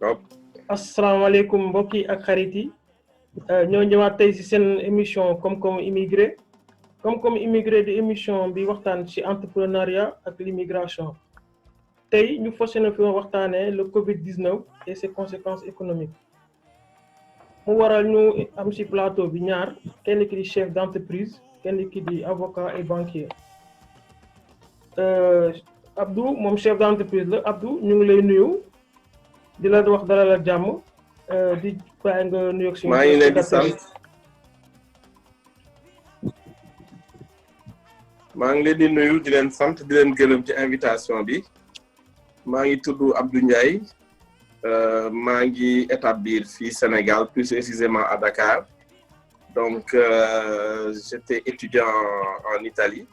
waaw. asalaamaaleykum mbokk yi ak xarit yi ñoo ñëwaat tey ci seen émission Koom-Koomu immigré Koom-Koomu immigré di émission bi waxtaan ci entrepreneuriat ak l'immigration tey ñu fas yéene fi waxtaanee le Covid-19 et ses conséquences économiques mu waral ñu am ci plateau bi ñaar kenn ki di chef d'entreprise kenn ki di avocat et banquier Abdou moom chef d'entreprise la Abdou ñu ngi lay nuyu di la wax dalal ak jàmm di bàyyi nga nuyoog suñu. maa ngi leen di sant maa ngi leen di nuyu di leen sant di leen gërëm ci invitation bi maa ngi tudd Abdou Ndiaye maa ngi établir fii Sénégal plus précisément à Dakar donc j'étais étudiant en Italie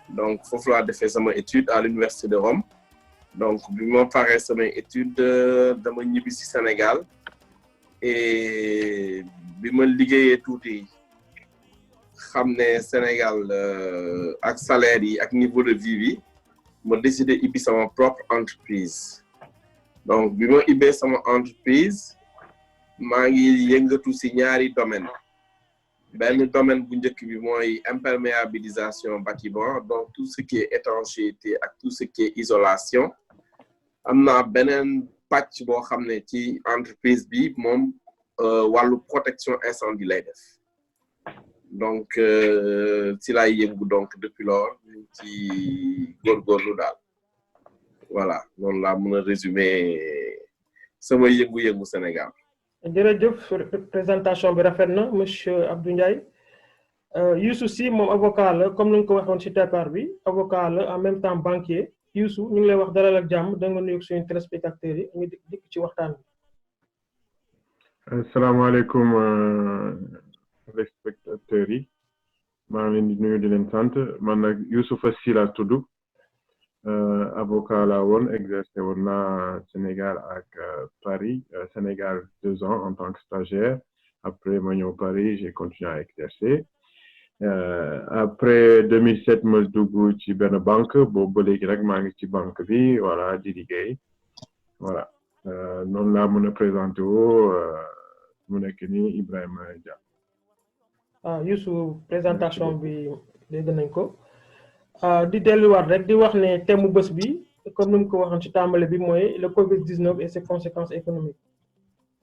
donc foofu laa defee sama étude à l'université de Rome. Donc bi ma paree samay étude dama ñibbi ci Sénégal et bi ma liggéeyee tuuti xam ne Sénégal ak salaire yi ak niveau de vie bi ma décidé ibbi sama propre entreprise donc bi ma ibbee sama entreprise maa ngi yëngatu ci ñaari domaine benn domaine bu njëkk bi mooy imperméabilisation bâtiment donc tout ce qui est étanchéité ak tout ce qui est isolation am na beneen pàcc boo xam ne ci entreprise bi moom wàllu protection incendie lay def donc ci lay yëngu donc depuis lors ñu ci góorgóorlu daal voilà noonu laa mën a résumer sama yëngu-yëngu Sénégal. jërëjëf présentation bi rafet na monsieur Abdou Ndiaye Youssou Sy moom avocat la comme ni nga ko waxoon ci départ bi avocat la en même temps banquier. Youssou ñu ngi lay wax dalal ak jàmm da nga nuyu suñu téléspectateurs yi ñu dikk ci waxtaan bi. asalaamaaleykum téléspectateurs yi maa ngi leen di nuyu di leen sant man nag Youssoupha Sy laa tudd avocat laa woon exercé woon naa Sénégal ak Paris Sénégal 2 ans en tant que stagiaire après ma ñëw Paris j'ai continué à exercer. Après 2007 ma dugg ci benn banque boobu ba léegi rek maa ngi ci banque bi voilà di liggéey voilà noonu laa mën a présenté woo mu nekk nii Ibrahima Dia. Youssou présentation bi dégg nañ ko di delluwaat rek di wax ne thème mu bés bi comme ni mu ko waxoon ci tàmbali bi mooy le Covid-19 et ses conséquences économiques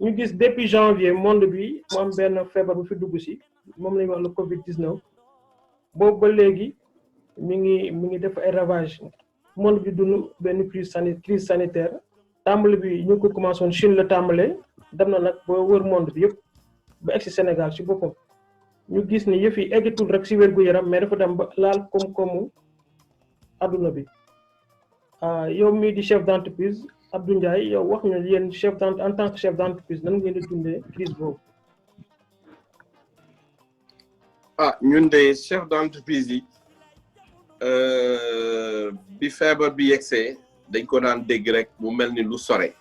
ñu gis depuis janvier monde bi mu am benn feebar bu fi dugg si. moom la ñuy wax le Covid-19 boobu ba léegi mi ngi def ay ravages monde bi dund benn crise sanitaire tàmbali bi ñu ngi ko commencé woon Chine la tàmbalee dem na nag ba wër monde bi yëpp ba egg si Sénégal si boppam ñu gis ni yëf yi eggatul rek si wér-gu-yaram mais dafa dem ba laal koom-koomu adduna bi yow mii di chef d'entreprise Abdou Ndiaye yow wax ñu yéen en tant que chef d'entreprise nan ngeen di dundee crise boobu. ñun de chef d'entreprise yi bi feebar bi yegsee dañ ko daan dégg rek mu mel ni lu sore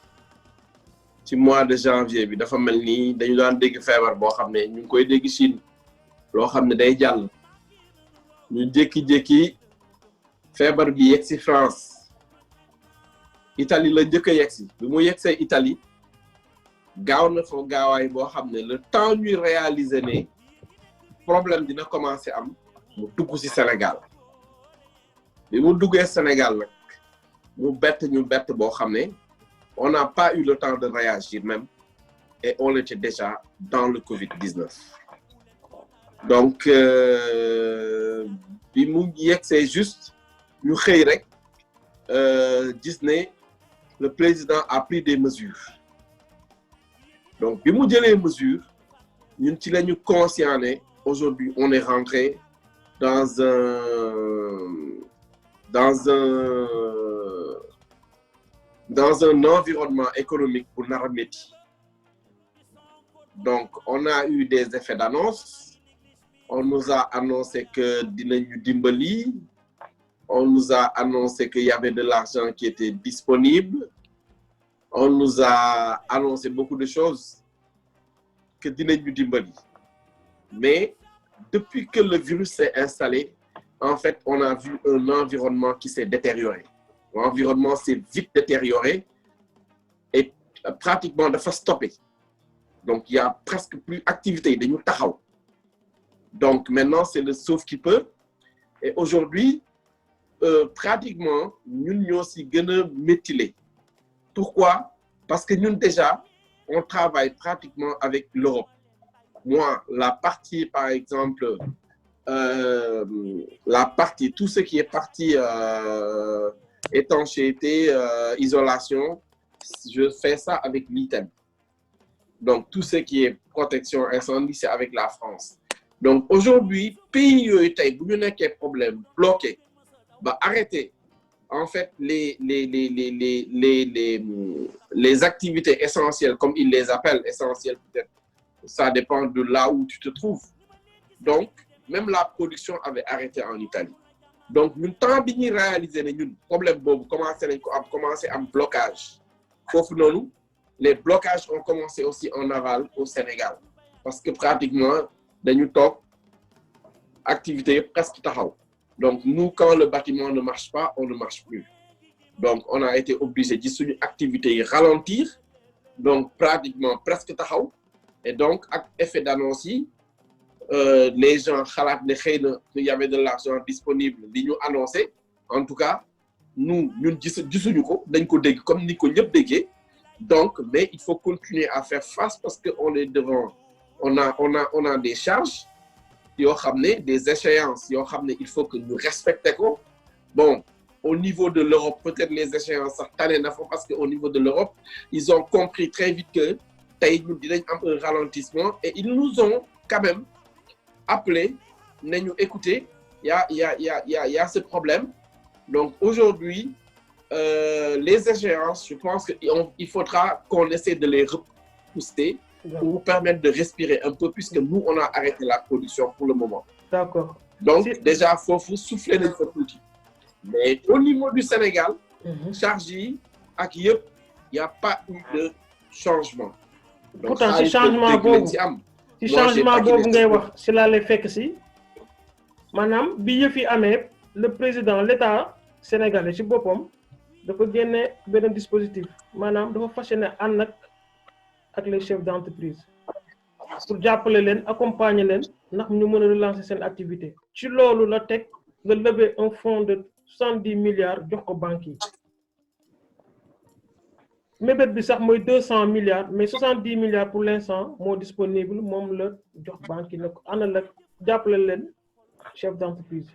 ci mois de janvier bi dafa mel ni dañu daan dégg feebar boo xam ne ñu ngi koy dégg Chine loo xam ne day jàll ñu jékki-jékki feebar bi yegsi France Italie la njëkk a yegsi bi mu yegsee Italie gaaw na fa gaawaay boo xam ne le temps ñuy réaliser ne problème dina commencer am mu dugg ci Sénégal bi mu duggee Sénégal nag mu bett boo xam ne on n'a pas eu le temps de réagir même et on était déjà dans le Covid-19 donc bi mu yegsee juste ñu xëy rek gis ne le président a pris des mesures donc bi mu jëlee mesures ñun ci lañu conscient ne aujourd'hui on est rentré dans un environnement économique bu nar a métti donc on a eu des effets d'annonce on nous a annoncé que dinañu dimbali on nous a annoncé qu'il y avait de l'argent qui était disponible on nous a annoncé beaucoup de choses que dinañu dimbali mais depuis que le virus s'est installé en fait on a vu un environnement qui s'est détérioré l'environnement s'est vite détérioré et pratiquement dafa stoppé donc il y a presque plus activité dañu taxaw donc maintenant c'est le sauve qui peut et aujourd'hui pratiquement ñun ñoo si gën a méttilé pourquoi parce que ñun déjà on travaille pratiquement avec l'Europe moi la partie par exemple la partie tout ce qui est partie étanchéité isolation je fais ça avec l'Italie donc tout ce qui est protection incendie c'est avec la France donc aujourd'hui pays yooyu tey bu ñu nekkee problème bloqué ba arrêter en fait les activités essentielles comme ils les appellent essentielles peut-être ça dépend de là où tu te trouves donc même la production avait arrêté en Italie donc ñun temps bi ñuy réaliser ne ñun problème boobu commencé am blocage foofu noonu les blocages ont commencé aussi en aval au Sénégal parce que pratiquement dañu toog activité presque taxaw donc nous quand le bâtiment ne marche pas on ne marche plus donc on a été obligé de suñu activité yi ralentir donc pratiquement presque taxaw et donc ak effet d'annonce yi les gens xalaat ne xëy na il y avait de l'argent disponible li ñu annoncé en tout cas ñun gisuñu ko dañ ko dégg comme ni ko ñëpp déggee donc mais il faut continuer à faire face parce que on est devant on a des charges yoo xam ne des échéances yoo xam ne il faut que ñu respecter ko bon au niveau de l'Europe peut-être les échéances sax tane na fa parce que au niveau de l'Europe ils ont compris très vite que tey ñun dinañ am un ralentissement et ils nous ont quand même appelé nañu écouter il y a ce problème donc aujourd'hui les échéances je pense que il faudra qu'on essaie de les repousser pour vous permettre de respirer un peu puisque nous on a arrêté la production pour le moment. D'accord. Donc déjà foofu souffler nañ fa tuuti mais au niveau du Sénégal charge yi ak yëpp il y a pas eu de changement. Donc, pourtant si changement boobu ngay wax si laa lay fekk si maanaam bi yëf yi amee le président l'État sénégalais si boppam dafa génne benn dispositif maanaam dafa fas yéene ànd ak les chefs d'entreprise pour jàppale leen accompagner leen ndax ñu mën a relancer seen activité ci loolu la teg nga lever un fonds de 70 milliards jox ko banques yi mébét bi sax mooy 200 milliards mais 70 milliards pour l'instant moo disponible moom la jox banques yi ne ko ànd la jàppale leen chef d'entreprise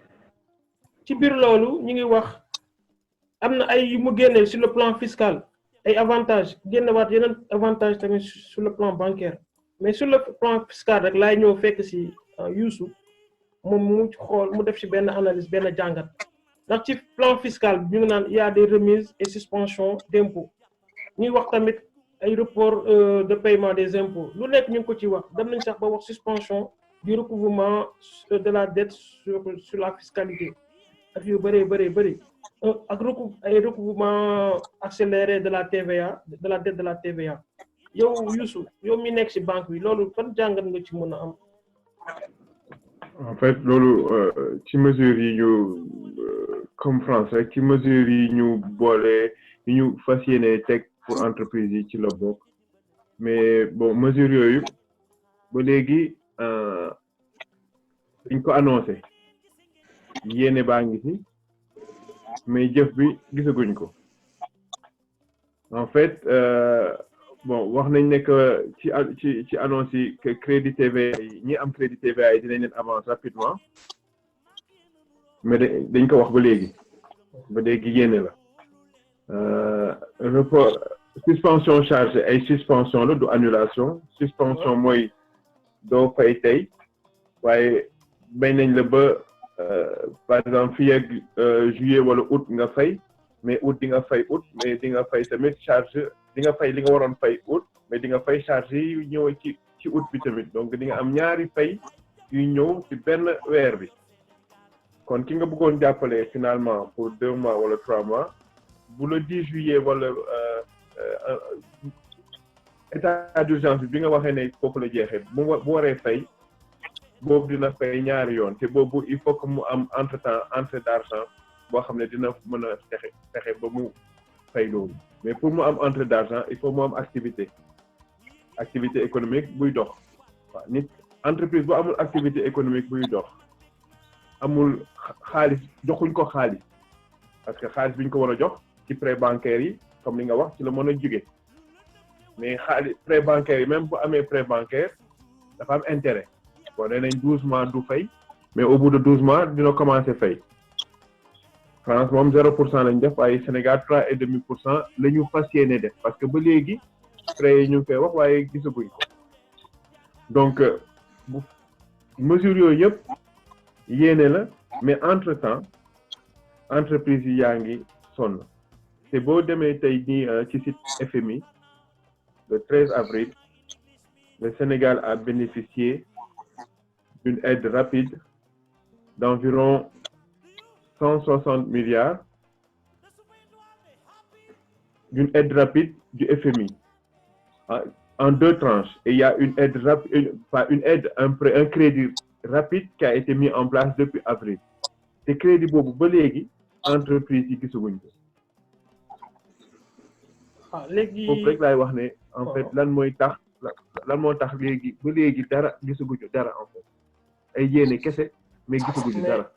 ci biir loolu ñu ngi wax am na ay yu mu génne sur le plan fiscal ay avantages génnewaat yeneen avantages tamit sur le plan bancaire mais sur le plan fiscal rek laay ñëw fekk si Youssou moom mu xool mu def ci benn analyse benn jàngat ndax ci plan fiscal bi ñu ngi naan il y a des remises et suspensions d'impôts ñuy wax tamit ay report de paiement des impôts lu nekk ñu ngi ko ci wax dem nañ sax ba wax suspension du recouvrement de la dette sur la fiscalité ak yu bëri ak ay recouvrement accéléré de la TVA de la dette de la TVA yow Youssou yow mi nekk ci banque bi loolu fan jàngat nga ci mën a am. En fait loolu ci mesures yi ñu comme France rek ci mesures yi ñu boole yi ñu fas yéene teg pour entreprise yi ci la bokk mais bon mesures yooyu ba léegi dañ ko annoncé yéene baa ngi ci mais jëf bi gisaguñ ko en fait bon wax nañ ne que ci annonce yi que crédit TVA yi ñi am crédit TVA yi dinañ leen avance rapidement mais dañ ko wax ba léegi yéene la report suspension charge ay suspension la du annulation suspension mooy doo fay tey waaye bañ nañ la ba par exemple fii ak juillet wala août nga fay mais août di nga fay août mais di nga fay tamit charge di nga fay li nga waroon fay août mais di nga fay charge yi ñëw ci août bi tamit donc di nga am ñaari fay yu ñëw ci benn weer bi kon ki nga bëggoon jàppale finalement pour 2 mois wala 3 mois bu le 10 juillet wala état d'urgence bi nga waxee ne foofu la jeexee bu waree fay boobu dina fay ñaari yoon te boobu il faut que mu am entre d'argent boo xam ne dina mën a fexe ba mu fay loolu mais pour mu am entrée d'argent il faut mu am activité économique buy dox waaw nit entreprise bu amul activité économique buy dox amul xaalis joxuñ ko xaalis parce que xaalis bi ñu ko war a jox ci prêt bancaire yi comme li nga wax ci la mën a jóge mais xaalis prêt bancaire yi même bu amee prêt bancaire dafa am intérêt bon nee nañ 12 mois du fay mais au bout de 12 mois dina commencer fay France moom 0% lañ def waaye Sénégal 3,5% la ñu fas yéene def parce que ba léegi prêt yi ñu ngi koy wax waaye gisaguñ ko donc bu mesures yooyu yëpp yéene la mais entre temps entreprise yi yaa ngi sonn te boo demee tey nii ci site FMI le 13 avril le Sénégal a bénéficié d'une aide rapide d'environ 160 milliards d'une aide rapide du FMI en 2 tranches et il y a une aide rapide, pas une aide, un crédit rapide qui a été mis en place depuis avril. te crédit boobu ba léegi entreprise yi gisaguñ ko. léegi foofu rek laay wax ne en fait lan moo tax léegi ba léegi dara gisaguñu dara en fait ay yéene kese mais gisaguñu dara.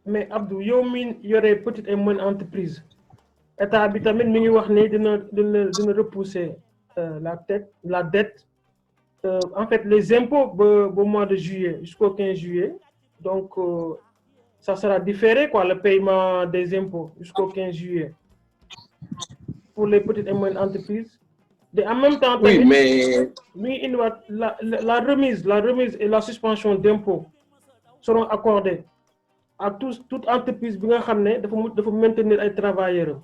mais Abdou yow mi yore petite et moyenne entreprise état bi tamit mi ngi wax ne dina repousser la dette en fait les impôts ba mois de juillet jusqu'au 15 juillet donc ça sera différé quoi le paiement des impôts jusqu'au 15 juillet pour les petites et moyennes entreprises. Et en même temps oui mais la remise et la suspension d'impôts seront accordées à toute entreprise bi nga xam ne dafa maintenir ay travailleurs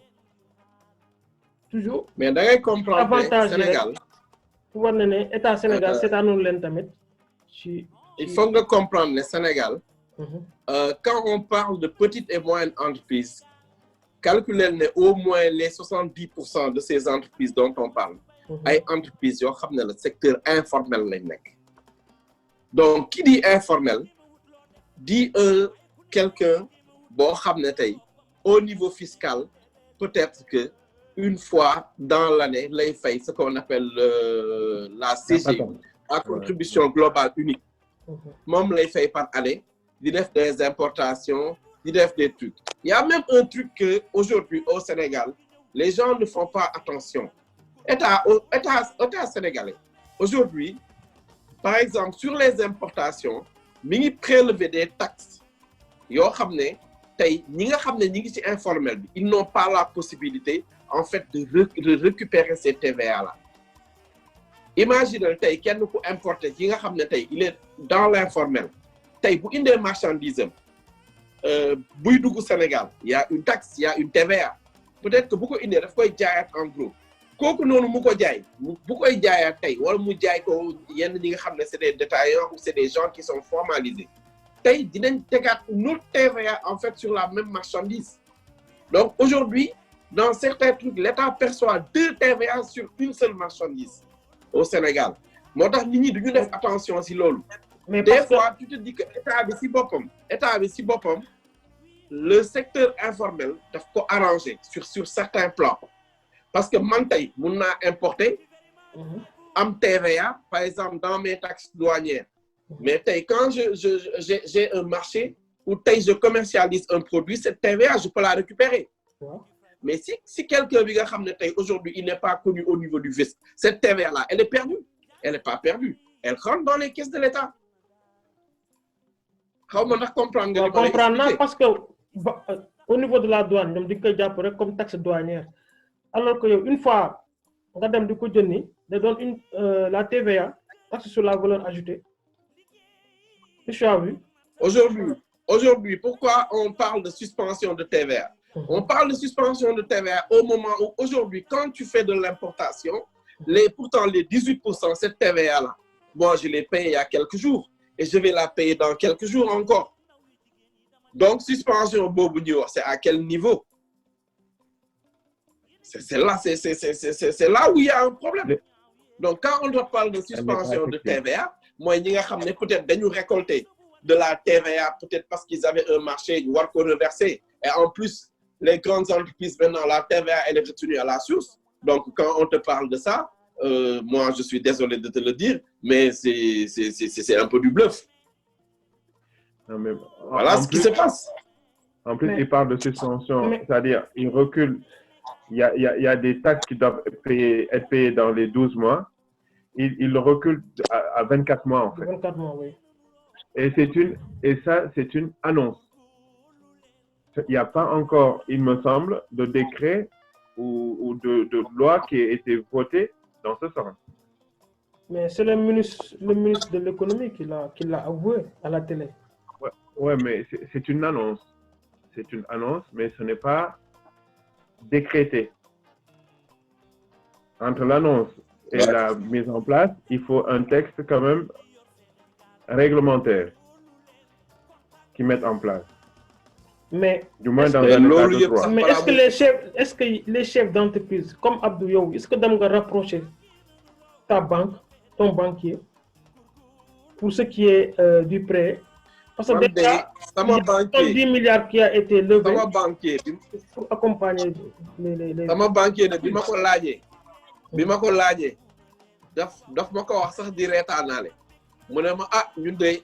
toujours. mais da ngay comprendre avantage Sénégal war na ne état Sénégal seetaanul leen tamit il faut nga comprendre ne Sénégal quand on parle de petites et moyennes entreprises calculer ne au moins les 70% de ces entreprises dont on parle ay entreprises yoo xam ne le secteur informel lañ nekk donc qui dit informel dit quelqu'un boo xam ne tey au niveau fiscal peut-être que une fois dans l'année lay fay ce qu'on appelle la CGI la contribution globale unique moom lay fay par année di def des importations di def des trucs. Il y a même un truc que aujourd'hui au Sénégal les gens ne font pas attention. État sénégalais aujourd'hui par exemple sur les importations mi ngi prélever des taxes yoo xam ne tey ñi nga xam ne ñi ngi ci informel bi ils n'ont pas la possibilité en fait de récupérer ces TVA là. Imagine tey kenn ku importer yi nga xam ne tey il est dans l'informel tey bu indee marchandise am buy dugg Sénégal il y a une taxe il y a une TVA peut-être que bu ko indee daf koy jaayaat en gros kooku noonu mu ko jaay bu koy jaayaat tey wala mu jaay ko yenn ñi nga xam ne c'est des détaillants ou c'est des gens qui sont formalisés tey dinañ tegaat une autre TVA en fait sur la même marchandise. Donc aujourd'hui dans certains trucs l'État perçoit 2 TVA sur une seule marchandise au Sénégal moo tax nit ñi duñu def attention si loolu. Mais des fois tu te dis que état bi si boppam le secteur informel daf ko arranger sur certains plans parce que man tey mun naa importer am TVA par exemple dans mes taxes douanières mais tey quand j'ai un marché où tey je commercialise un produit cette TVA je peux la récupérer mais si quelqu'un bi nga xam ne tey aujourd'hui il n'est pas connu au niveau du fisc cette TVA là elle est perdue elle n'est pas perdue elle rentre dans les caisses de l'État. xaw ma ndax comprendre nga. comprendre naa parce que au niveau de la douane ñoom di nga koy jàpp rek comme taxe douanière alors que yow une fois nga dem di ko jëndi da doon la TVA taxe sur la valeur ajoutée. Tu as vu? Aujourd'hui pourquoi on parle de suspension de TVA? On parle de suspension de TVA au moment où aujourd'hui quand tu fais de l'importation pourtant les 18% cette TVA là moi je l'ai payé il y a quelques jours. Et je vais la payer dans quelques jours encore. Donc, suspension boobu ñuy wax, c'est à quel niveau? C'est là où il y a un problème. Donc, quand on parle de suspension de TVA, mooy ñi nga xam ne peut-être dañu récolter de la TVA peut-être parce qu'ils avaient un marché ñu war ko reverser et en plus les grandes entreprises, maintenant, la TVA, elle est retenue à la source. Donc, quand on te parle de ça, moi, je suis désolé de te le dire, mais c'est un peu du bluff. Non, mais Voilà ce qui se passe. En plus, Mais- il parle de suspension, mais- c'est-à-dire il recule. Il y a des taxes qui doivent être payées dans les 12 mois. Il le recule à 24 mois, en fait. 24 mois, oui. Et ça, c'est une annonce. Il n'y a pas encore, il me semble, de décret ou de loi qui a été votée dans ce sens. Mais c'est le ministre de l'économie qui l'a avoué à la télé. Ouais, mais c'est une annonce. C'est une annonce, mais ce n'est pas décrété. Entre l'annonce et la mise en place, il faut un texte quand même réglementaire qui mette en place. Mais Du moins est-ce dans que- un état loolu de yëpp droit. sax mais balaa est-ce que les chefs d'entreprise comme Abdou Yow, est-ce que dem nga rapprocher ta banque, ton banquier, pour ce qui est du prêt? Parce que man de déjà, sama il y a banquier 10 milliards qui a été levé sama banquier pour accompagner les... sama banquier ne bi ma ko laajee daf ma ko wax sax di reetaanaale mu ne ma ñun de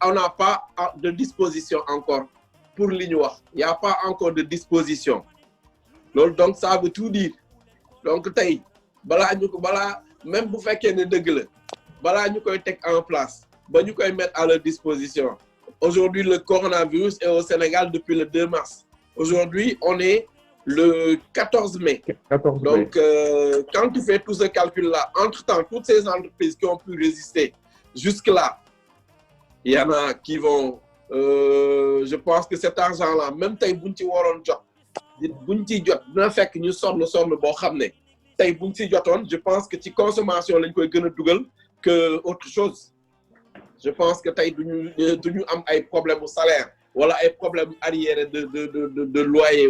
on n'a pas de disposition encore pour li ñu wax y a pas encore de disposition loolu donc ça veut tout dire donc tey balaa même bu fekkee ne dëgg la balaa ñu koy teg en place ba ñu koy mettre à leur disposition. Aujourd'hui, le coronavirus est au Sénégal depuis le 2 mars. Aujourd'hui, on est le 14 mai. 14 mai. Donc, quand tu fais tout ce calcul-là, entre-temps, toutes ces entreprises qui ont pu résister jusque-là, il y en a qui vont... je pense que cet argent-là, même si on je pense que la consommation est que autre chose. Je pense que tu as un problème au salaire, voilà un problème arrière de loyer,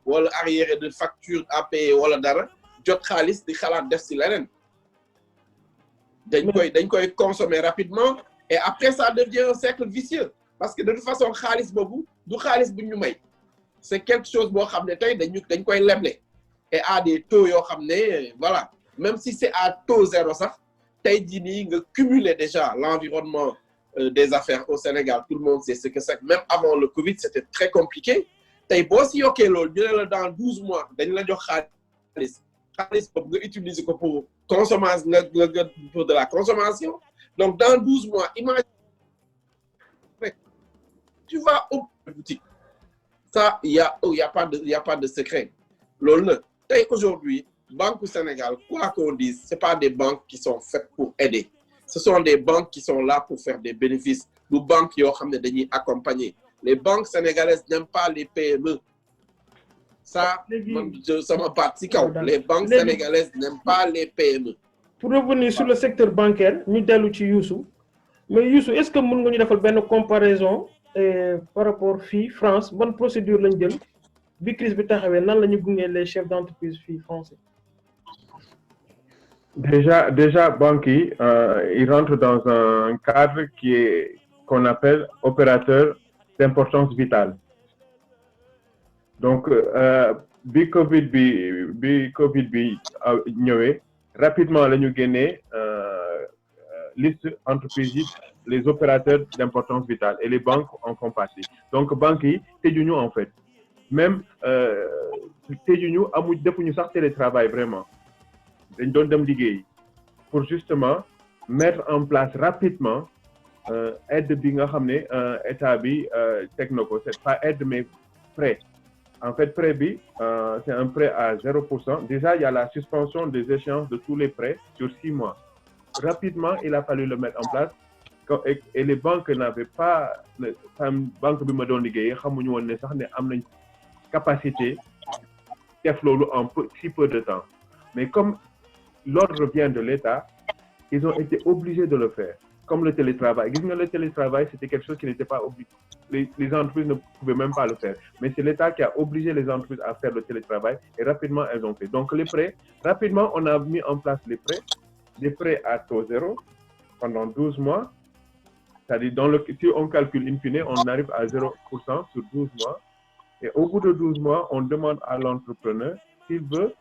voilà arrière de facture à payer, voilà dara, jot xaliss di xalat def ci lenen. Dañ koy consommer rapidement et après ça devient un cercle vicieux parce que de toute façon xaliss bobu du xaliss bu ñu may. C'est quelque chose bo xamné tay dañ koy leblé et à des taux yo xamné voilà, même si c'est à taux zéro sax tey jii nii nga cumuler déjà l'environnement des affaires au Sénégal, tout le monde sait ce que c'est. Même avant le Covid, c'était très compliqué. Tey boo si yokkee loolu ñu ne la dans 12 mois dañ la jox xaalis boobu nga utiliser ko pour consommation pour de la consommation. Donc dans 12 mois, imagine tu vas au boutique. Ça, il y a pas de secret. Loolu la tey aujourd'hui Banque au Sénégal, quoi qu'on dise, ce pas des banques qui sont faites pour aider. Ce sont des banques qui sont là pour faire des bénéfices. Les banques qui ont accompagner. Les banques sénégalaises n'aiment pas les PME. Ça m'a parti quand les banques sénégalaises n'aiment pas les PME. Pour revenir sur le secteur bancaire, nous sommes chez Youssou. Mais Youssou, est-ce que nous avons une comparaison par rapport à France? Bonne procédure lañ jël bi crise bi taxawé nan lañu gungé les chefs d'entreprise français? Déjà, Banqui, il rentre dans un cadre qu'on appelle opérateur d'importance vitale. Donc, bi Covid ñëwé, rapidement lañu génné liste entreprises, les opérateurs d'importance vitale et les banques en font partie. Donc, Banqui, c'est du en fait. Même tejuñu defuñu sax télétravail vraiment. Dañ doon dem liggéey pour justement mettre en place rapidement aide bi nga xamné état bi teg na ko, c'est pas aide mais prêt. En fait prêt bi c'est un prêt à 0%. Déjà il y a la suspension des échéances de tous les prêts sur 6 mois. Rapidement il a fallu le mettre en place et les banques n'avaient pas banque bi ma doon liggéey xamuñu woon ne sax ne am nañ capacité def lolu en si peu de temps. Mais comme l'ordre vient de l'État, ils ont été obligés de le faire. Comme le télétravail. Le télétravail, c'était quelque chose qui n'était pas obligé. Les entreprises ne pouvaient même pas le faire. Mais c'est l'État qui a obligé les entreprises à faire le télétravail et rapidement, elles ont fait. Donc les prêts, rapidement, on a mis en place les prêts. Des prêts à taux zéro pendant 12 mois. C'est-à-dire, si on calcule in fine, on arrive à 0% sur 12 mois. Et au bout de 12 mois, on demande à l'entrepreneur s'il veut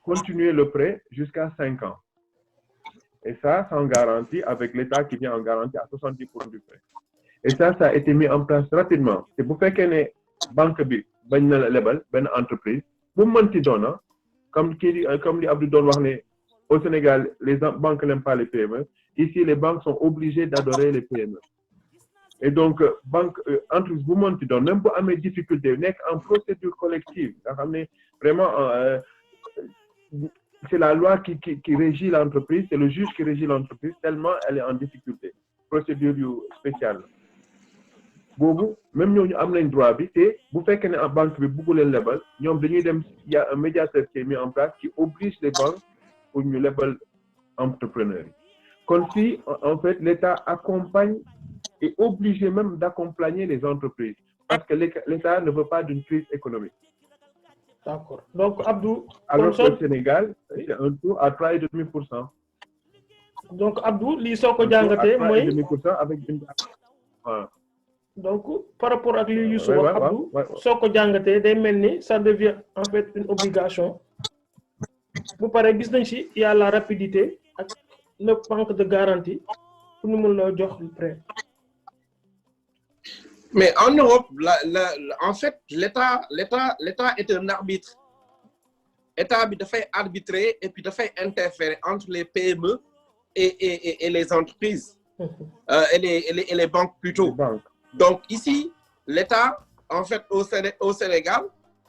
continuer le prêt jusqu'à 5 ans. Et ça, sans garantie, avec l'État qui vient en garantie à 70% du prêt. Et ça a été mis en place rapidement. Et vous faites qu'une banque, une entreprise, vous mentez donne, comme Abdou Don wax au Sénégal, les banques n'aiment pas les PME. Ici, les banques sont obligées d'adorer les PME. Et donc, entreprise, vous mentez donne, même pour mes difficultés, n'est en procédure collective. Vraiment, c'est la loi qui régit l'entreprise, c'est le juge qui régit l'entreprise, tellement elle est en difficulté. Procédure spéciale. Même nous avons un droit, vous faites qu'une banque bi beaucoup les level, il y a un médiateur qui est mis en place qui oblige les banques pour nous level entrepreneurs. Comme si, en fait, l'État accompagne et obligé même d'accompagner les entreprises parce que l'État ne veut pas d'une crise économique. D'accord. Donc, Abdou. Alors que le Sénégal, c'est un taux à 3,5%. Donc, Abdou, li soko jangate moy 3,5% avec une. Voilà. Donc, par rapport à li Youssou wax Abdou, soko jangate day melni ça devient en fait une obligation. Bu paré gis nañ ci il y a la rapidité ak le manque de garantie pour nous la jox le prêt. Mais en Europe, en fait, l'État est un arbitre. L'État fait arbitrer et puis fait interférer entre les PME et les entreprises, et les banques plutôt. Donc ici, l'État, en fait, au Sénégal,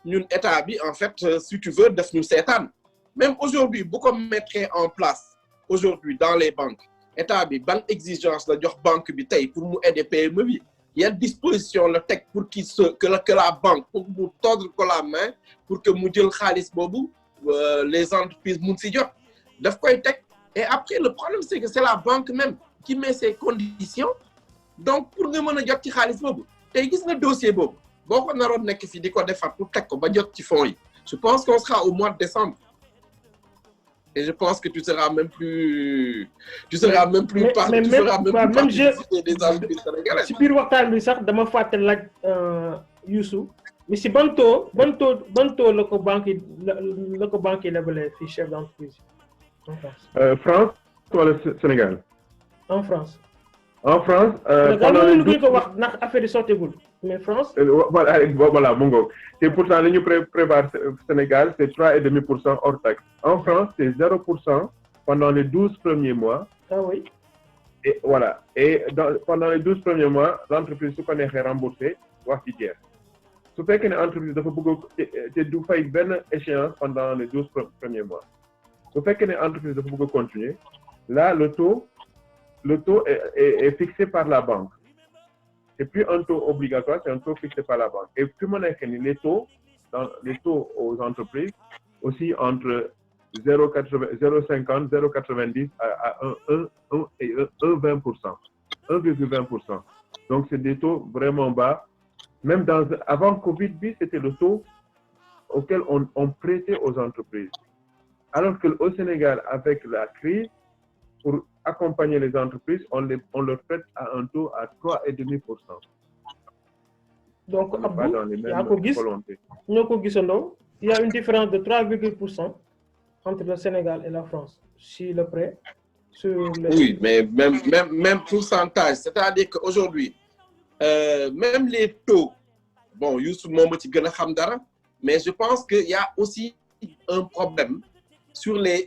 nous, État, en fait, si tu veux, nous s'étendre. Même aujourd'hui, beaucoup mettraient en place, aujourd'hui, dans les banques, État, banque exigence de banque pour nous aider PME. Il y a une disposition le texte pour que la banque pour nous tordre la main pour que nous jël xaliss bobu les entreprises mun ci jot daf koy tek. Et après le problème c'est que c'est la banque même qui met ses conditions. Donc pour nga mëna jot ci xaliss bobu tay gis nga dossier bobu boko naron nek fi diko defat pour tek ko ba jot ci fonds yi. Je pense qu'on sera au mois de décembre. Et je pense que tu seras même plus parti des entreprises sénégalaises. Si bir waxtan bi sax dama faté laaj Youssou mais si ban taux la ko banque lebalé fi chef d'entreprise en France. France ou le Sénégal? En France. En France, pendant les 12 mois, mais France. Voilà, mon gars. Et pourtant, nous préparons Sénégal, c'est 3,5% hors taxe. En France, c'est 0% pendant les 12 premiers mois. Ah oui. Et voilà. Et pendant les 12 premiers mois, l'entreprise se connaît remboursée, voire qui tient. Ce fait qu'une entreprise doit faire une échéance pendant les 12 premiers mois. Ce fait qu'une entreprise doit continuer. Là, le taux est fixé par la banque. C'est plus un taux obligatoire, c'est un taux fixé par la banque. Et plus les taux aux entreprises, aussi entre 0,50, 0,90 à 1,20%. 1,20%. Donc, c'est des taux vraiment bas. Même avant Covid, c'était le taux auquel on prêtait aux entreprises. Alors qu'au Sénégal, avec la crise, pour accompagner les entreprises, on leur prête à un taux à 3,5%. Donc, il y a une différence de 3,% entre le Sénégal et la France. Si le prêt sur les... Oui, mais même pourcentage. C'est-à-dire qu'aujourd'hui, même les taux, bon, Youssou Momoti Gana mais je pense qu'il y a aussi un problème sur les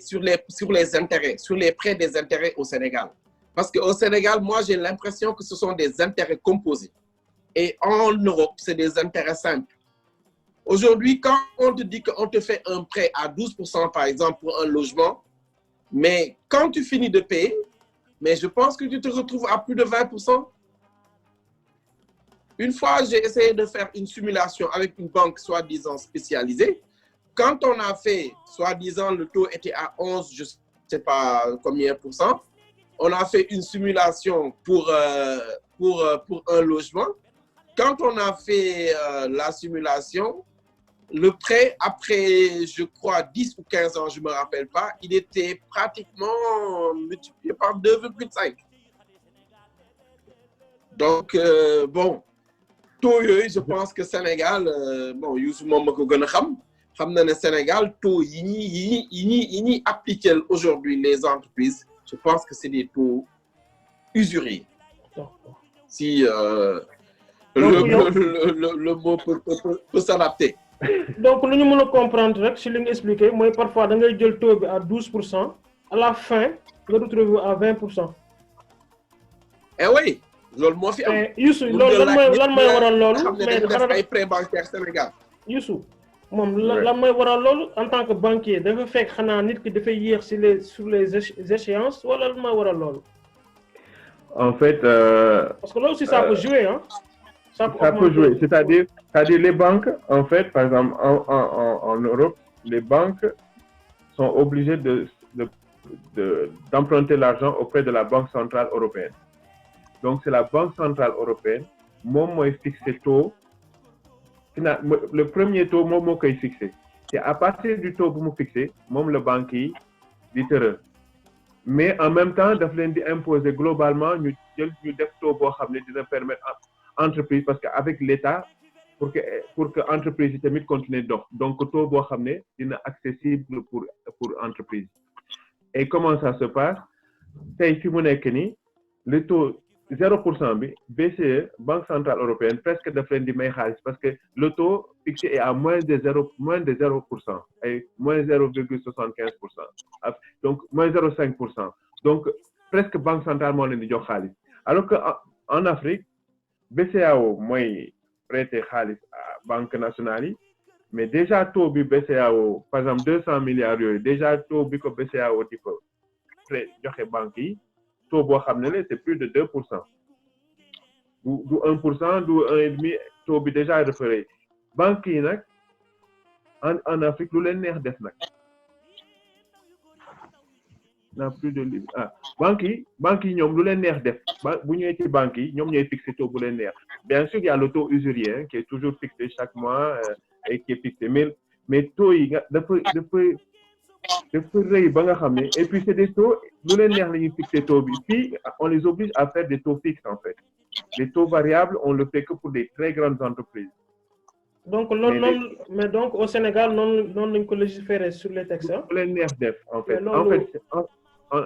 intérêts, sur les prêts des intérêts au Sénégal. Parce qu'au Sénégal, moi, j'ai l'impression que ce sont des intérêts composés. Et en Europe, c'est des intérêts simples. Aujourd'hui, quand on te dit qu'on te fait un prêt à 12%, par exemple, pour un logement, mais quand tu finis de payer, mais je pense que tu te retrouves à plus de 20%. Une fois, j'ai essayé de faire une simulation avec une banque soi-disant spécialisée. Quand on a fait, soi-disant, le taux était à 11, je ne sais pas combien %, on a fait une simulation pour un logement. Quand on a fait la simulation, le prêt, après, je crois, 10 ou 15 ans, je ne me rappelle pas, il était pratiquement multiplié par 2,5. Donc, bon, taux yooyu je pense que Sénégal bon Youssou moom ma ko gën a xam na ne Sénégal taux yi ñuy appliquer aujourd'hui les entreprises je pense que c'est des taux usuriers si le mot peut s'adapter. Donc lu ñu mën a comprendre rek si li nga expliqué mooy parfois da ngay jël taux bi à 12% à la fin nga retrouver à 20%. Eh oui loolu moo fi am. Youssou loolu lan mooy waral loolu. mais def ay prêt bancaire Sénégal. Youssou moom lan mooy waral loolu en tant que banquier dafa fekk xanaa nit ki dafay yéex sur les échéances wala lan mooy waral loolu. En fait. Parce que là aussi ça peut jouer hein. Ça peut jouer, c'est-à-dire les banques, en fait, par exemple, en Europe, les banques sont obligées d'emprunter l'argent auprès de la Banque centrale européenne. Donc, c'est la Banque centrale européenne, moi, fixé taux. Le premier taux, moi, qui fixé. Et à partir du taux que je fixé, moi, le banquier, dit mais en même temps, il faut imposer globalement, nous taux pour permettre entreprise parce qu'avec l'État pour que entreprise yi tamit continuer dox donc taux boo xam ne dina accessible pour entreprise et comment ça se passe tey fi mu nekk nii le taux 0% bi BCE Banque centrale européenne presque daf leen di may xaalis parce que le taux fixé est à moins de 0% et moins 0,75% donc moins 0,5% donc presque Banque centrale moo leen di jox xaalis alors que en Afrique BCEAO mooy prêter xaalis à banque nationale yi mais déjà taux bi BCEAO par exemple 200 milliards yooyu déjà taux bi ko BCEAO di ko joxe banque yi taux boo xam ne la c'est plus de 2% du 1% du 1,5 taux bi déjà référé banque yi nag en Afrique lu leen neex def nag n'a plus de banque yi ñoom lu leen neex def bu ñëwee ci banque yi ñoom ñooy fixé taux bu leen neex bien sûr il y a le taux usurier qui est toujours fixé chaque mois et qui est fixé mais taux yi nga dafa rëy ba nga xam ne et puis c'est des taux lu leen neex la ñuy fixé taux bi fii on les oblige à faire des taux fixes en fait les taux variables on le fait que pour des très grandes entreprises. Donc mais donc au Sénégal non lañ ko légiférer sur les textes hein. Lu leen neex def en fait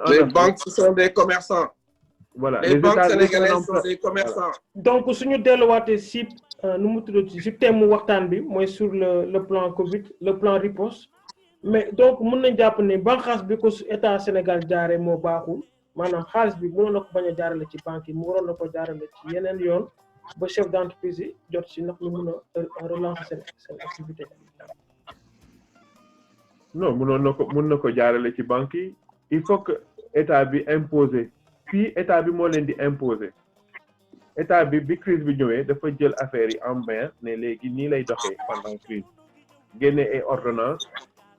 les banques ce sont des commerçants. Voilà les banques sénégalaises sont des commerçants. Donc suñu delluwaatee si nu mu tuddati si thème waxtaan bi mooy sur le plan Covid le plan riposte mais donc mën nañ jàpp ne banqaas bi ko état Sénégal jaaree moo baaxul maanaam xaalis bi mënoon na ko bañ a jaarale ci banque yi mu waroon na ko jaarale ci yeneen yoon ba chef d'entreprise yi jot si ndax ñu mën a relancer seen activité. Non mën na ko jaarale ci banque yi il faut que état bi imposer fii état bi moo leen di imposer état bi crise bi ñëwee dafa jël affaire yi en main ne léegi nii lay doxee pendant crise génne ay ordonnance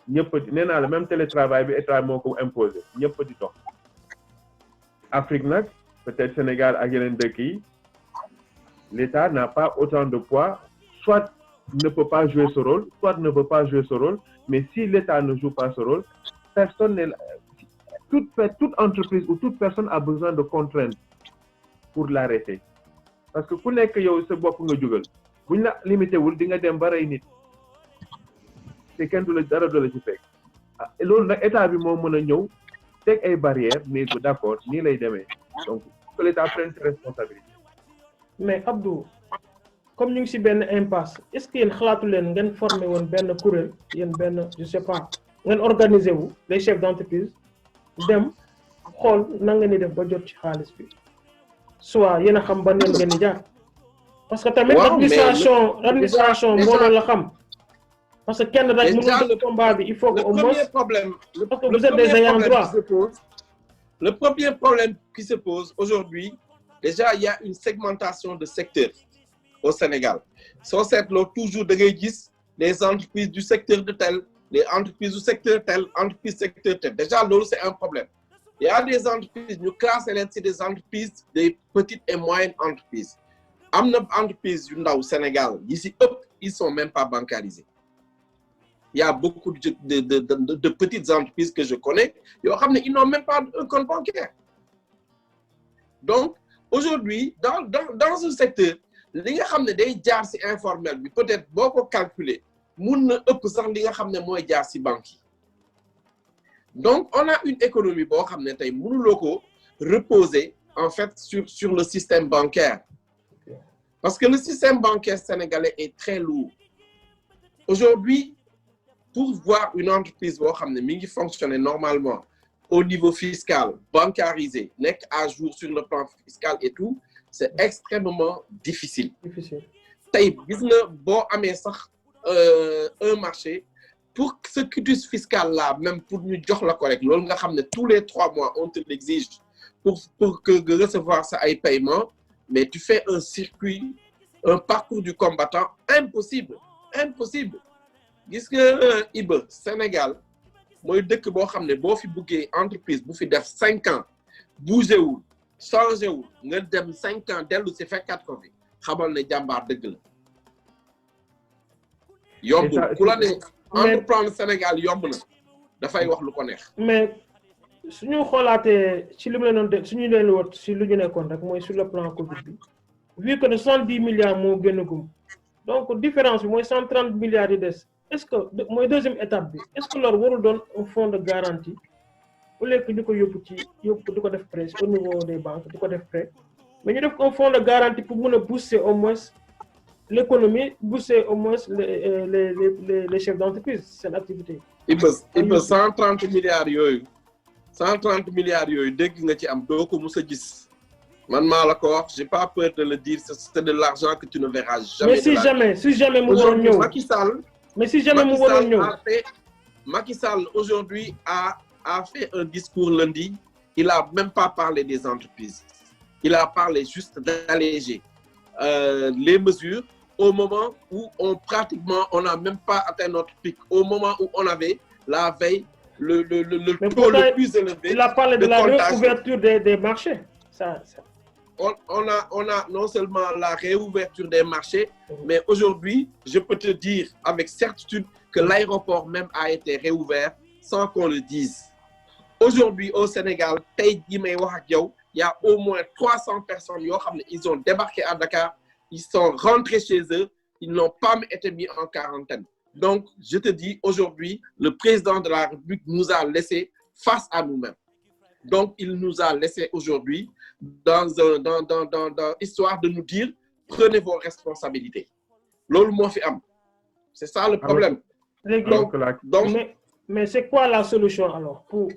ñëpp nee naa la même télétravail bi état moo ko imposer ñëpp di dox Afrique nag peut-être Sénégal ak yeneen dëkk yi l'État n'a pas autant de poids soit ne peut pas jouer ce rôle soit ne peut pas jouer ce rôle mais si l'État ne joue pas ce rôle personne n'est toute entreprise ou toute personne a besoin de contraintes pour l'arrêter parce que ku nekk yow sa bopp nga jugal buñ la limité wul di nga dem ba rey nit te kenn du la dara du la ci fekk loolu nag état bi moo mën a ñëw teg ay barrières mais d'accord nii lay demee donc que l'État prenne ses responsabilités. Mais Abdou comme ñu ngi ci benn impasse est-ce que yéen xalaatu leen ngeen former woon benn kuréel yéen benn je sais pas ngeen organiser wu les chefs d'entreprise dem xool na nga ni def ba jot ci xaalis bi soit yéen a xam ban yoon ngeen di jaar parce que tamit l'administration moo la xam parce que kenn rek mënul dëgg combat bi il faut que au moins parce que vous êtes des ayants droit. Le premier problème qui se pose aujourd'hui déjà il y a une segmentation de secteurs au Sénégal soo seetloo toujours da ngay gis les entreprises du secteur de tel les entreprises du secteur tel entreprise secteur tel déjà loolu c'est un problème il y a des entreprises ñu classé leen c'est des entreprises des petites et moyennes entreprises am na entreprises yu ndaw Sénégal yi ci ëpp ils sont même pas bancarisés il y a beaucoup de petites entreprises que je connais yoo xam ne ils n'ont même pas un compte bancaire donc aujourd'hui dans ce secteur li nga xam ne day jaar ci informel bi peut-être boo ko calculer mun na ëpp sax li nga xam ne mooy jaar ci banque yi donc on a une économie boo xam ne tey mënuloo ko reposer en fait sur le système bancaire parce que le système bancaire sénégalais est très lourd aujourd'hui pour voir une entreprise boo xam ne mi ngi fonctionner normalement au niveau fiscal bancarisé nekk à jour sur le plan fiscal et tout c'est extrêmement difficile tey gis nga boo amee sax un marché pour ce quitus fiscal là même pour ñu jox la ko rek loolu nga xam ne tous les 3 mois on te l'exige pour que recevoir ça ay paiement mais tu fais un circuit un parcours du combattant impossible gis nga Iba Sénégal mooy dëkk boo xam ne boo fi buggee entreprise bu fi def 5 ans bougé wul changé wul nga dem 5 ans dellu si fekkaat ko fi xamal ne jàmbaar dëgg la yombul ku la ne entreprendre Sénégal yomb na dafay wax lu ko neex mais suñu xoolaatee ci li mu leen doon suñu leen wot si lu ñu nekkoon rek mooy sur le plan Covid bi vu que ne 70 milliards moo génn gum donc différence bi mooy 130 milliards yi des est-ce que mooy deuxième étape bi est-ce que loolu warul doon un fonds de garantie au lieu que ñu ko yóbbu di ko def prêt au niveau des banques di ko def prêt mais ñu def un fonds de garantie pour mën a booster au moins l'économie, booster au moins les chefs d'entreprise seen activité. il peut 130 milliards yooyu 130 milliards yooyu dégg nga ci am doo ko mus a gis man maa la ko wax j'ai pas peur de le dire c'est de l'argent que tu ne verras jamais. mais si jamais mu waroon ñëw Macky Sall. mais si jamais mu waroon ñëw Macky Sall aujourd'hui a fait un discours lundi il a même pas parlé des entreprises il a parlé juste d'alléger les mesures au moment où on n'a même pas atteint notre pic au moment où on avait la veille le taux le plus élevé. Il a parlé de la réouverture des marchés. On a non seulement la réouverture des marchés, mais aujourd'hui, je peux te dire avec certitude que l'aéroport même a été réouvert sans qu'on le dise. Aujourd'hui, au Sénégal, il y a au moins 300 personnes ils ont débarqué à Dakar, ils sont rentrés chez eux, ils n'ont pas été mis en quarantaine. Donc, je te dis, aujourd'hui, le président de la République nous a laissé face à nous-mêmes. Donc, il nous a laissé aujourd'hui dans histoire de nous dire, prenez vos responsabilités. C'est ça le problème. Mais c'est quoi la solution alors pour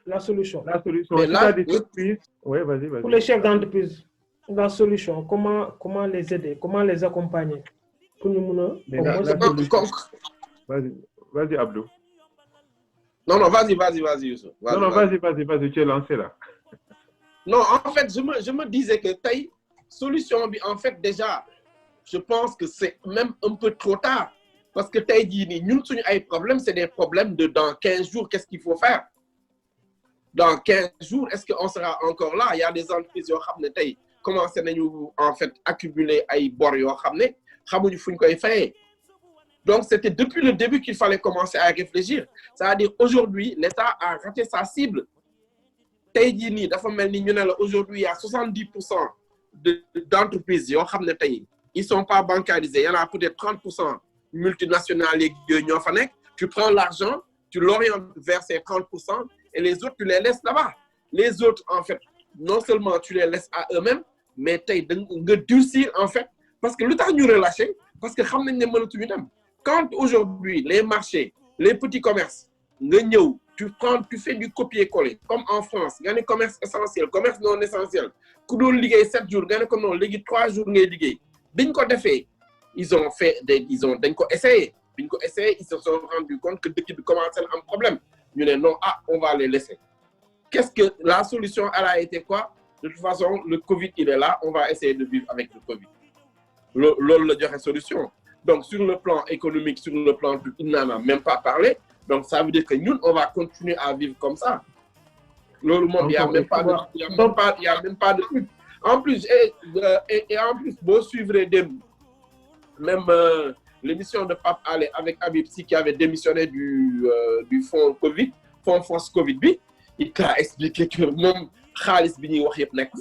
la solution? Oui, vas-y. Pour les chefs d'entreprise, la solution, comment les aider, comment les accompagner pour nous Vas-y, Abdou. Non, vas-y, Youssou. Vas-y, tu es lancé là. Non, en fait, je me disais que taille solution, en fait, déjà, je pense que c'est même un peu trop tard. Parce que taille dit, nous, les problèmes, c'est des problèmes de dans 15 jours, qu'est-ce qu'il faut faire? Dans 15 jours, est-ce qu'on sera encore là? Il y a des entreprises qui ont commencé à en fait, accumuler des bors, donc, c'était depuis le début qu'il fallait commencer à réfléchir. C'est-à-dire, aujourd'hui, l'État a raté sa cible. Aujourd'hui, il y a 70% d'entreprises qui ne sont pas bancarisées. Il y en a peut-être 30% multinationales. Tu prends l'argent, tu l'orientes vers ces 30% et les autres, tu les laisses là-bas. Les autres, en fait, non seulement tu les laisses à eux-mêmes, mais tu durcir, en fait, parce que le temps nous relâcher, parce que quand aujourd'hui, les marchés, les petits commerces, tu fais du copier-coller, comme en France, il y a des commerces essentiels, commerce non essentiel. Tu as 7 jours, tu as 3 jours, ils ont essayé. Ils se sont rendus compte que dès qu'ils commençaient un problème, ils ont dit non, on va les laisser. Qu'est-ce que la solution, elle a été quoi? De toute façon, le Covid, il est là, on va essayer de vivre avec le Covid. C'est la solution. Donc, sur le plan économique, sur le plan il n'en a même pas parlé. Donc, ça veut dire que nous, on va continuer à vivre comme ça. Il n'y a même pas de truc. En plus, en plus, vous suivrez même l'émission de Pape Alé avec Habib Sy qui avait démissionné du fonds Covid, fonds France Covid, il t'a expliqué que même Khalis Bini Wahyep n'est pas.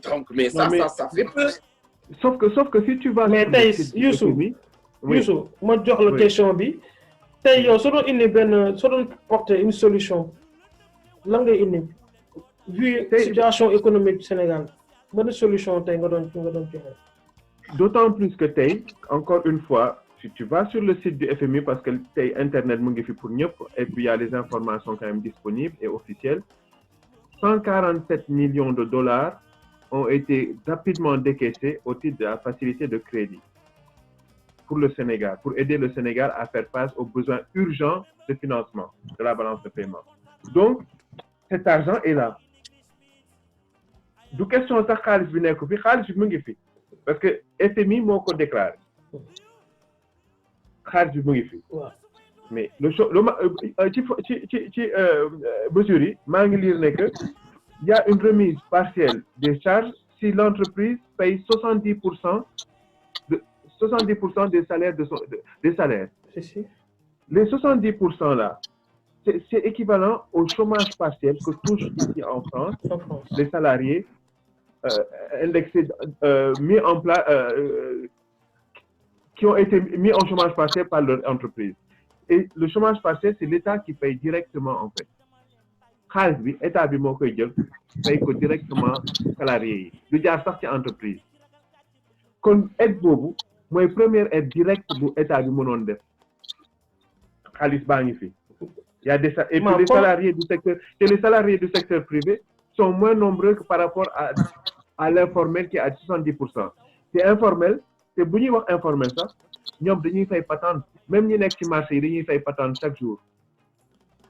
Donc, mais Non, ça fait peur. Sauf que si tu vas... mais sur le tey site du Youssou FMI, oui. Youssou ma jox la Oui. question bi tey yow soo doon indi soo doon porter une solution lan ngay indi vu situation économique du Sénégal ban solution tey nga doon joxe. D'autant plus que tey encore une fois si tu vas sur le site du FMI parce que tey internet mu ngi fi pour ñëpp et puis il y a les informations quand même disponibles et officielles 147 millions de dollars ont été rapidement décaissés au titre de la facilité de crédit pour le Sénégal, pour aider le Sénégal à faire face aux besoins urgents de financement de la balance de paiement. Donc, cet argent est là. Du question sax xaalis bi nekk fi xaalis bi mu ngi fi parce que FMI moo ko déclaré xaalis bi mu ngi fi. Mais ci mesures yi maa ngi lire ne que il y a une remise partielle des charges si l'entreprise paye 70% des salaires des salaires. Les 70% là, c'est équivalent au chômage partiel que touchent ici en France les salariés indexés mis en place qui ont été mis en chômage partiel par leur entreprise. Et le chômage partiel, c'est l'État qui paye directement en fait. xaalis bi état bi moo koy jël fay ko directement salariés yi du jaar sax ci entreprise kon aide boobu mooy première aide directe bu état bi mënoon def xaalis baa ngi fi y a des et puis les salariés du secteur privé sont moins nombreux que par rapport à l'informel qui est à 70%. C'est informel te bu ñuy wax informel sax ñoom dañuy fay patente même ñi nekk ci marché yi dañuy fay patente chaque jour.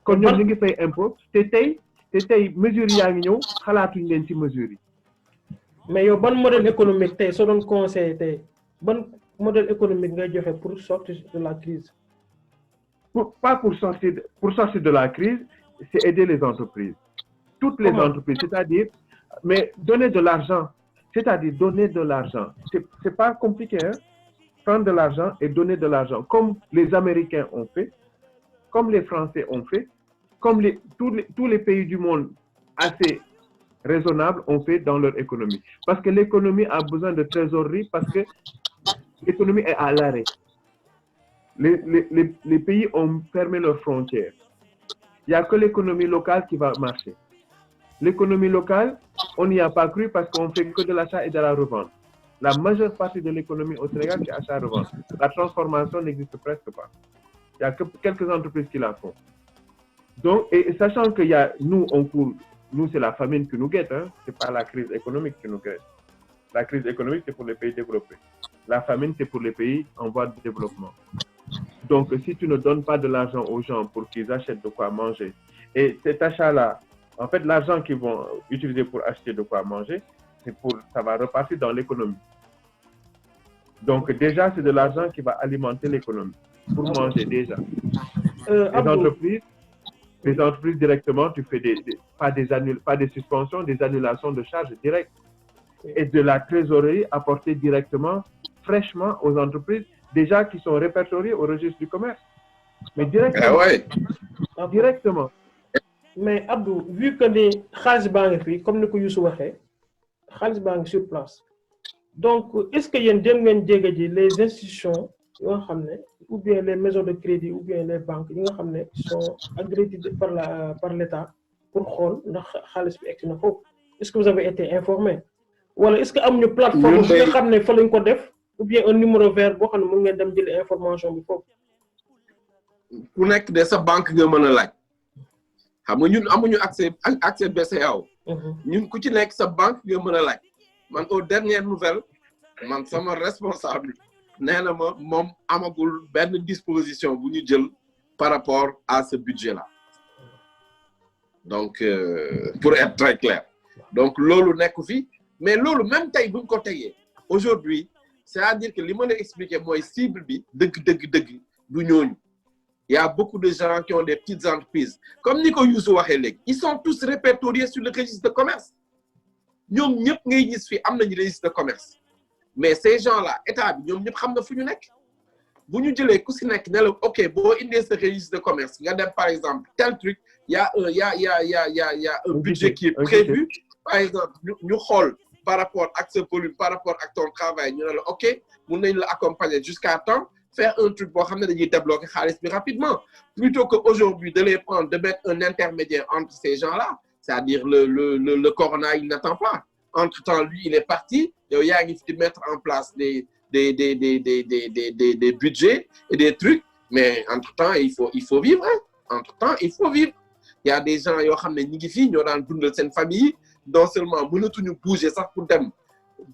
kon ñoom ñu ngi fay impôt te tey mesures yaa ngi ñëw xalaatuñ leen ci mesures yi. mais yow ban modèle économique tey soo doon conseillé tey ban modèle économique ngay joxe pour sortir de la crise. Pour sortir de la crise, c'est aider les entreprises. Toutes les entreprises, c'est-à-dire, mais donner de l'argent, c'est-à-dire donner de l'argent. C'est pas compliqué, hein? Prendre de l'argent et donner de l'argent, comme les Américains ont fait, comme les Français ont fait, comme tous les pays du monde assez raisonnables ont fait dans leur économie. Parce que l'économie a besoin de trésorerie, parce que l'économie est à l'arrêt. Les pays ont fermé leurs frontières. Il n'y a que l'économie locale qui va marcher. L'économie locale, on n'y a pas cru parce qu'on ne fait que de l'achat et de la revente. La majeure partie de l'économie au Sénégal, c'est achat et revente. La transformation n'existe presque pas. Il n'y a que quelques entreprises qui la font. Donc, et sachant qu'il y a, nous, c'est la famine qui nous guette, hein? Ce n'est pas la crise économique qui nous guette. La crise économique, c'est pour les pays développés. La famine, c'est pour les pays en voie de développement. Donc, si tu ne donnes pas de l'argent aux gens pour qu'ils achètent de quoi manger, et cet achat-là, en fait, l'argent qu'ils vont utiliser pour acheter de quoi manger, ça va repartir dans l'économie. Donc, déjà, c'est de l'argent qui va alimenter l'économie, pour manger déjà. Les entreprises directement, tu fais pas des suspensions, des annulations de charges directes. Et de la trésorerie apportée directement, fraîchement aux entreprises, déjà qui sont répertoriées au registre du commerce. Mais directement. Directement. Mais Abdou, vu que les Khalis Bangi, comme nous Youssou waxé, Khalis Bangi sur place. Donc, est-ce qu'il y a les institutions, ou bien les maisons de crédit, ou bien les banques, qui sont agréées par l'État pour voir Khalis Bangi? Est-ce que vous avez été informé? Ou est-ce qu'il y a une plateforme qui est ou bien un numéro vert pour que vous ayez des informations? Pour nekk de sa banque nga mën a laaj xam nga ñun amuñu accès BCEAO ñun ku ci nekk sa banque nga mën a laaj man aux dernières nouvelles man sama responsable nee na ma moom amagul benn disposition bu ñu jël par rapport à ce budget là donc pour être très clair donc loolu nekku fi mais loolu même tey buñ ko tegee aujourd'hui c'est-à-dire que li ma la expliquer mooy cible bi dëgg du ñooñu. Il y a beaucoup de gens qui ont des petites entreprises. Comme Nico Youssou waxee léegi, ils sont tous répertoriés sur le registre de commerce. ñoom ñëpp ngay gis fi am nañu registre de commerce. Mais ces gens-là, état bi ñoom ñëpp xam na fu ñu nekk. Bu ñu jëlee ku si nekk ne la ok boo indee ce registre de commerce nga dem par exemple tel truc, il y a un budget qui est prévu. Par exemple ñu xool par rapport à ce volume, par rapport à ton travail, nous allons, OK, nous allons l'accompagner jusqu'à temps, faire un truc pour débloquer rapidement, plutôt qu'aujourd'hui de les prendre, de mettre un intermédiaire entre ces gens-là, c'est-à-dire le corona, il n'attend pas. Entre-temps, lui, il est parti, il y a de mettre en place des budgets et des trucs, mais entre-temps, il faut vivre. Hein. Entre-temps, il faut vivre. Il y a des gens qui ont dans une famille, non seulement nous bouger ça pour them,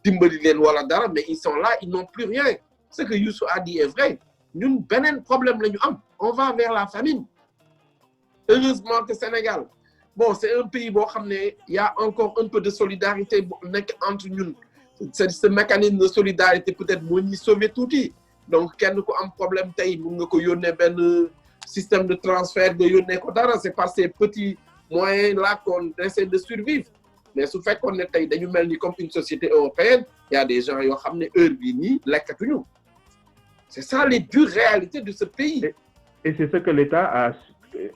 mais ils sont là, ils n'ont plus rien. Ce que Youssou a dit est vrai. Nous, un problème, on va vers la famine. Heureusement que Sénégal, bon, c'est un pays où il y a encore un peu de solidarité entre nous. Ce mécanisme de solidarité peut-être nous sauver tout. Donc, quand nous avons un problème, nous avons un système de transfert de c'est par ces petits moyens-là qu'on essaie de survivre. Mais ce fait qu'on est comme une société européenne, il y a des gens qui ont heure. C'est ça les dures réalités de ce pays. Et c'est ce que l'État a,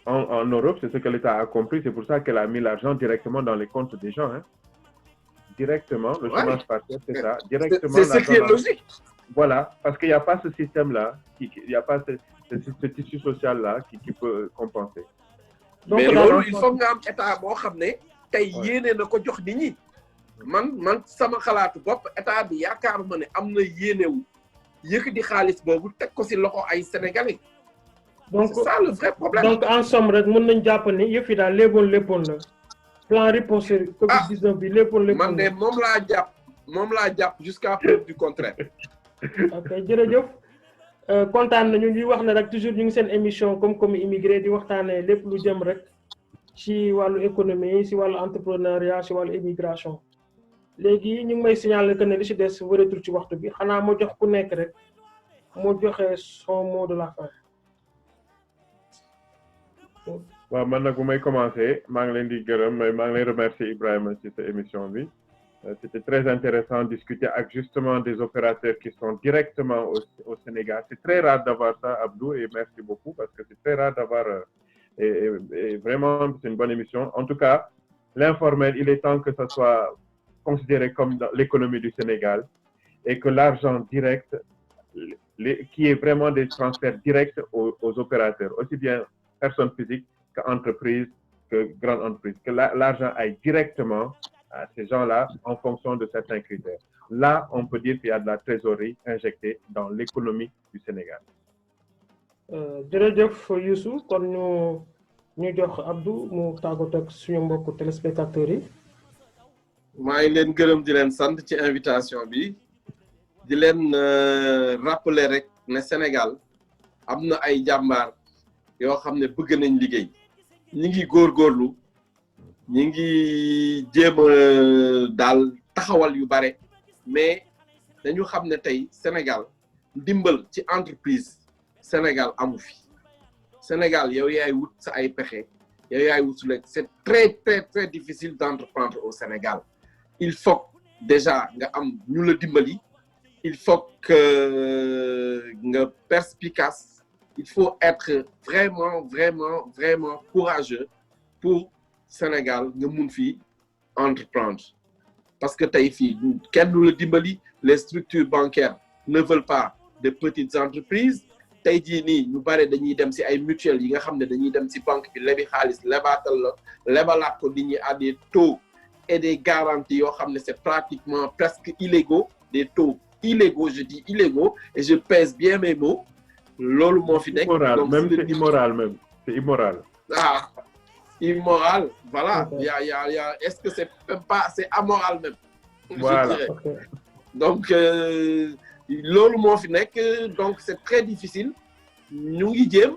en Europe, c'est ce que l'État a compris. C'est pour ça qu'elle a mis l'argent directement dans les comptes des gens. Hein. Directement, le chômage partiel, c'est ça. Directement. C'est ce qui est logique. Voilà, parce qu'il n'y a pas ce système-là, il n'y a pas ce tissu social-là qui peut compenser. Donc, mais là, il faut que l'État yéene na ko jox nit ñi man sama xalaatu bopp état bi yaakaar ma ne am na yéenewu yëkkati xaalis boobu teg ko ci loxo ay sénégalais. Donc c'est ça le vrai problème. Donc en somme rek mën nañ jàpp ne yëf yi daal léppoon la plan riposte Covid-19 bi léppoon man de moom laa jàpp jusqu'à preuve du contraire. Ok jërëjëf kontaan nañu ñuy wax ne rek toujours ñu ngi seen émission comme immigré di waxtaanee lépp lu jëm rek. ci wàllu économie ci wàllu entrepreneuriat ci wàllu immigration léegi ñu ngi may signaler que ne li ci des wëreetul ci waxtu bi xanaa moo jox ku nekk rek moo joxe son mot de la fin. waaw man nag bu may commencer maa ngi leen di gërëm maa ngi leen remercier Ibrahima ci sa émission bi c'était très intéressant de discuter avec justement des opérateurs qui sont directement au Sénégal. C'est très rare d'avoir ça, Abdou, et merci beaucoup parce que c'est très rare d'avoir et vraiment, c'est une bonne émission. En tout cas, l'informel, il est temps que ça soit considéré comme dans l'économie du Sénégal et que l'argent direct, qui est vraiment des transferts directs aux opérateurs, aussi bien personnes physiques qu'entreprises, que grandes entreprises, que l'argent aille directement à ces gens-là en fonction de certains critères. Là, on peut dire qu'il y a de la trésorerie injectée dans l'économie du Sénégal. jërëjëf Youssou kon ñu jox Abdou mu tàggatoo ak suñu mbokku téléspectateurs yi. maa ngi leen gërëm di leen sant ci invitation bi di leen rappeler rek ne Sénégal am na ay jàmbaar yoo xam ne bëgg nañ liggéey ñi ngi góorgóorlu ñi ngi jéem a daal taxawal yu bare mais dañu xam ne tey Sénégal ndimbal ci entreprise Sénégal amu fi Sénégal yow yaay wut sa ay pexe yow yaay wut su lekk c'est très très très difficile d'entreprendre au Sénégal il faut déjà nga am ñu la dimbali il faut que nga perspicace il faut être vraiment courageux pour Sénégal nga mun fi entreprendre parce que tey fii kenn du la dimbali les structures bancaires ne veulent pas de petites entreprises tey jii nii ñu bare dañuy dem ci ay mutuelles yi nga xam ne dañuy dem ci banque bi lebi xaalis lebaatal la lebalaat ko nit ñi à des taux et des garanties yoo xam ne c'est pratiquement presque illégaux des taux illégaux je dis illégaux et je pèse bien mes mots loolu moo fi nekk donc c'est immoral même c'est immoral immoral voilà il y a est-ce que c'est même pas c'est amoral même voilà. Je dirais donc loolu moo fi nekk donc c'est très difficile ñu ngi jéem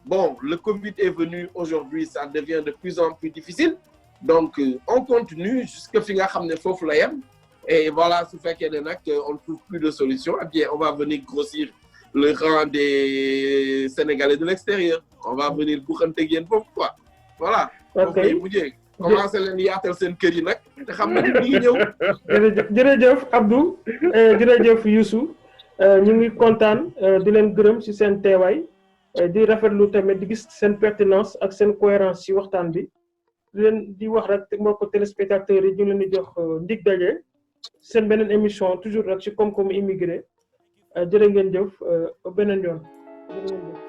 bon le Covid est venu aujourd'hui ça devient de plus en plus difficile donc on continue jusque fi nga xam ne foofu la yem et voilà su fekkee ne nag on ne trouve plus de solution eh bien on va venir grossir le rang des Sénégalais de l'extérieur on va venir buxante ak yéen foofu quoi voilà ok bu jee commencé leen yaatal seen kër yi nag te xam na ni ñu ngi ñëw jërëjëf Abdou jërëjëf Youssou ñu ngi kontaan di leen gërëm ci seen teewaay di rafetlu tamit di gis seen pertinence ak seen cohérence ci waxtaan bi di leen di wax rek mbokk téléspectateurs yi ñu leen di jox ndig daje seen beneen émission toujours rek ci koom-koomu immigré jërë ngeen jëf ba beneen yoon jërë ngeen jëf.